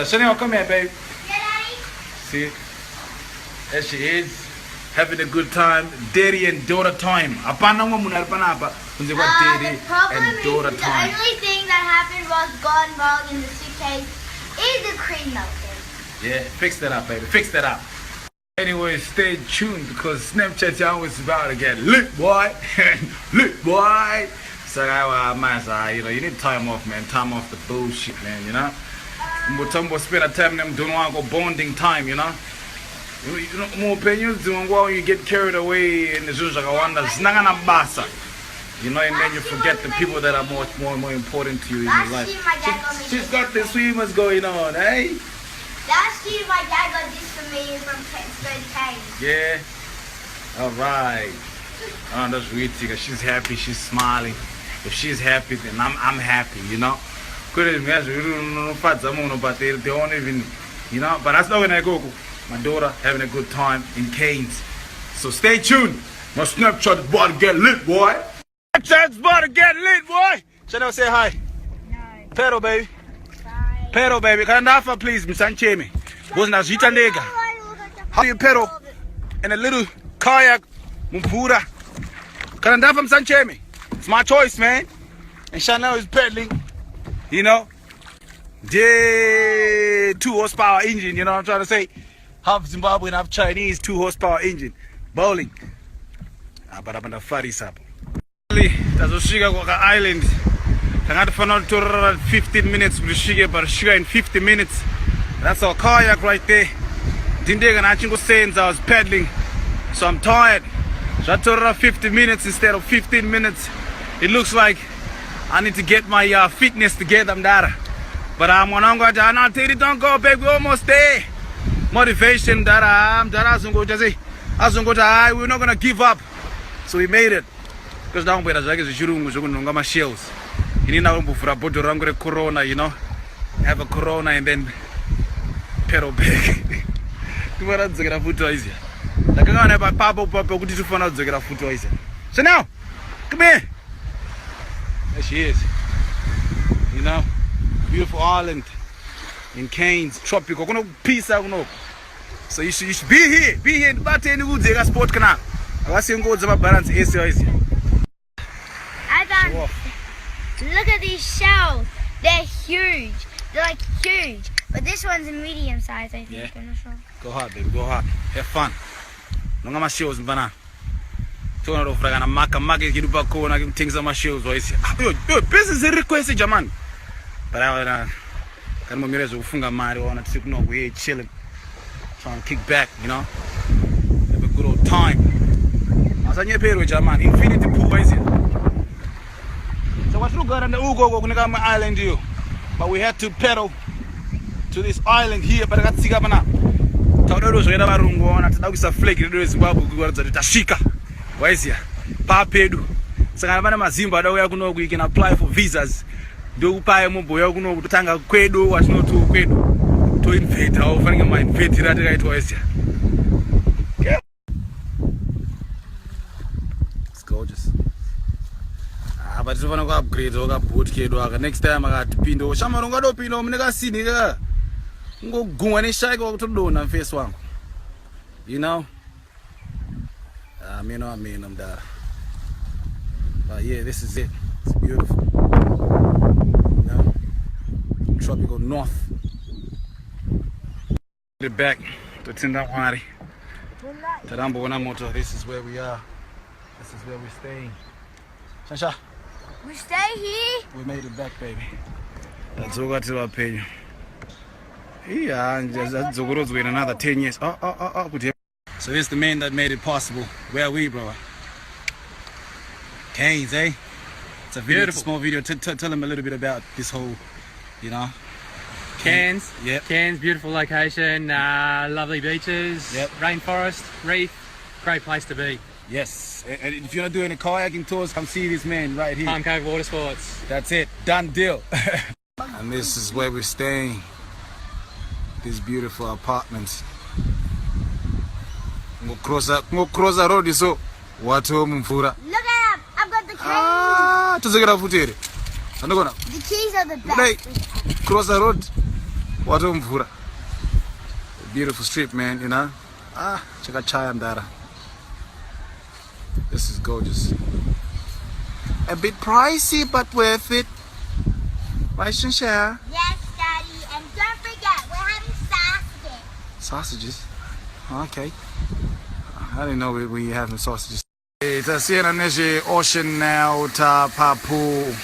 Chanel, come here, babe. Daddy. See, there she is, having a good time. Daddy and daughter time. Apana muna apana apa. Unze kwa daddy The problem and daughter is time. the only thing that happened was gone wrong in the suitcase is the cream melted. Yeah, fix that up, baby. Fix that up. Anyway, stay tuned because Snapchat y'all was about to get lit, boy. Lit, boy. So you know, you need time off, man. Time off the bullshit, man. You know. Mutombo spend a time them don't want to go bonding time, you know. You know, more opinions doing well, you get carried away in the Zuzakawanda, Snagana Basa. You know, and then you forget the people that are more important to you in your life. She's got the swimmers going on, eh? Last year my dad got this for me from Cairns. Yeah. Alright. Oh, that's weird. She's happy, she's smiling. If she's happy, then I'm happy, you know. Couldn't imagine, but they don't even, you know. But that's not when I go. My daughter having a good time in Cairns. So stay tuned. My Snapchat is about to get lit, boy. Snapchat's about to get lit, boy. Chanel, say hi. No. Pedal, baby. Bye. Pedal, baby. Can I offer, please, Miss Anchemi? Wasn't that Zita Nega? How do you pedal in a little kayak, Mpura? Can I offer Miss Anchemi? It's my choice, man. And Chanel is pedaling. You know, the 2 horsepower engine, you know what I'm trying to say? Half Zimbabwean, half Chinese, 2 horsepower engine. Bowling. But I'm gonna fire this up. That's a sugar island. I got to find out 15 minutes with sugar, but sugar in 50 minutes. That's our kayak right there. I was paddling, so I'm tired. So I told her 50 minutes instead of 15 minutes. It looks like I need to get my fitness together, Mdara. But I'm on I'll tell you, don't go, baby, we're almost there. Motivation, Dara, we're not gonna give up. So we made it. Because down where the shells. You need now for a bottle of corona, you know. Have a corona and then pedal back. Like I'm gonna have a papa to find out the foot. So now, come here. There she is. You know, beautiful island in Cairns, tropical. Gonna peace out, no. So you should be here. Be here. But any good they got sport canal. I was saying go to my balance easy. Look at these shells. They're huge. They're like huge. But this one's a medium size, I think. Yeah. I'm not sure. Go hard, baby. Go hard. Have fun. No my shows, Mbana. Fragana maka you back on things on my shoes. Yo, business is requested, Jaman. But I can remember Funga Mario on a trip no way chilling. Trying to kick back, you know. Have a good old time. I was on your payroll, Jaman. Infinity pool is it. So what you got on the Ugo Kunagama Island you? But we had to pedal to this island here, but I got Sigabana. Taudos Redabarungo and at Augusta Flake, it is Babu Tashika. Why is here? Papedu. Sakabana Mazimba, we can apply for visas. Do Payamo Boyaguno, Tanga Quedo, was not to Quedo. To invade our friend of mine, invade right was here. It's gorgeous. But if you want to upgrade, or boat kid, next time I got Pindo, Shamarunga Pino, Nega Siniga. Go any shy go to do and face one. You know? I mean, I'm there. But yeah, this is it. It's beautiful. You know? Tropical north. Get back to Tindawari. Tarambo Motor. This is where we are. This is where we're staying. Shansha. We stay here? We made it back, baby. That's all got to our page. Yeah, and that's in another 10 years. So this is the man that made it possible. Where are we, bro? Cairns, eh? It's a video, small video. Tell him a little bit about this whole, you know. Cairns. Yep. Cairns, beautiful location, lovely beaches, yep. Rainforest, reef, great place to be. Yes, and if you're not doing any kayaking tours, come see this man right here. Palm Cove Water Sports. That's it, done deal. And this is where we're staying. These beautiful apartments. Go cross the road, so what home Mfura. Look at them. I've got the keys. To the The keys are the best. cross the road. What Mvura. Beautiful strip, man, you know. Ah, check out Chayandara. This is gorgeous. A bit pricey, but worth it. Right, Chihera? Yes, Daddy. And don't forget, we're having sausages. Sausages? Okay. I didn't know we were having sausages. Tasiyana neje ocean now, pool,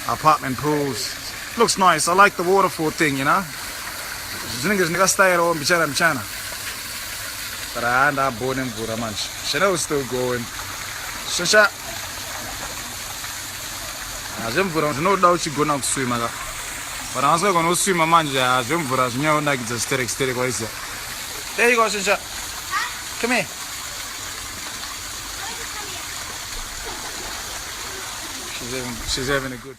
apartment pools. Looks nice. I like the waterfall thing, you know. Niggas nigga stay on Bichana. But I end up boarding for a munch. Chanel's still going. Shasha. No doubt you go now to swim. But I was going to swim a man. I jump for us. No, like it's a static. There you go, Shasha. Come here. She's having a good